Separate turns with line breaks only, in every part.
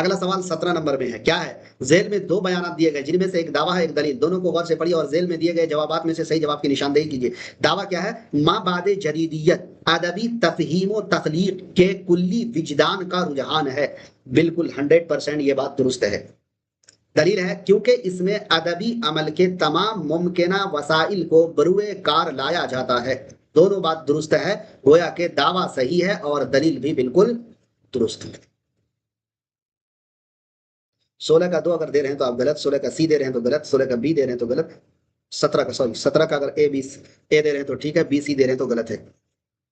अगला सवाल 17 नंबर में है, क्या है? ज़ेल में दो बयानात दिए गए जिनमें से एक दावा है एक दलील, दोनों को गौर से पढ़िए और ज़ेल में दिए गए जवाबात में से सही जवाब की निशानदेही कीजिए। दावा क्या है? माबादे जदीदियत अदबी तफहीम व तख्लीक के कुल्ली विजदान का रुझान है। बिल्कुल 100% ये बात दुरुस्त है। दलील है क्योंकि इसमें अदबी अमल के तमाम मुमकिना वसाइल को बरुए कार लाया जाता है। दोनों बात दुरुस्त है, गोया के दावा सही है और दलील भी बिल्कुल दुरुस्त है। 16 का 2 अगर दे रहे हैं तो आप गलत, 16 का सी दे रहे हैं तो गलत, 16 का बी दे रहे हैं तो गलत, 17 का अगर ए दे रहे हैं तो ठीक है, बी सी दे रहे हैं तो गलत है।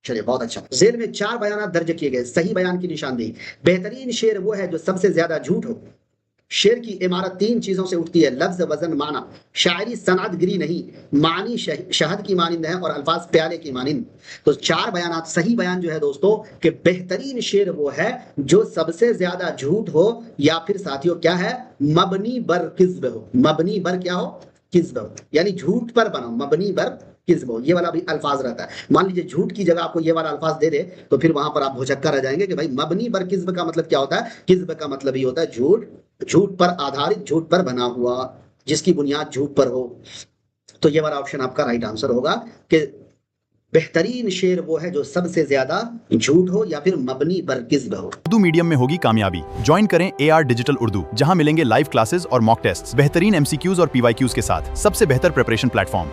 चलिए बहुत अच्छा। जेल में 4 बयान दर्ज किए गए, सही बयान की निशानदेही। बेहतरीन शेर वो है जो सबसे ज्यादा झूठ हो। शेर की इमारत 3 चीजों से उठती है, लफ्ज, वजन, माना। शायरी सनअतगिरी नहीं, मानी शहद की मानिंद है और अल्फाज प्याले की मानिंद। तो 4 बयानात, सही बयान जो है दोस्तों कि बेहतरीन शेर वो है जो सबसे ज्यादा झूठ हो या फिर साथियों क्या है, मबनी बर किज्ब हो। मबनी बर क्या हो? किज्ब हो, यानी झूठ पर बना, मबनी बर किज्ब हो, ये वाला भी अल्फाज रहता है। मान लीजिए झूठ की जगह आपको ये वाला अल्फाज दे दे तो फिर वहां पर आप भुचक्का रह जाएंगे कि भाई मबनी बर किज्ब का मतलब क्या होता है? किज्ब का मतलब ही होता है झूठ, झूठ पर आधारित, झूठ पर बना हुआ, जिसकी बुनियाद झूठ पर हो। तो ये वाला ऑप्शन आपका राइट आंसर होगा कि बेहतरीन शेर वो है जो सबसे ज्यादा झूठ हो या फिर मबनी बर किज्ब हो।
उर्दू मीडियम में होगी कामयाबी। ज्वाइन करें AR डिजिटल उर्दू, जहां मिलेंगे लाइव क्लासेस और मॉक टेस्ट, बेहतरीन MCQs और PYQs के साथ सबसे बेहतर प्रिपरेशन प्लेटफॉर्म।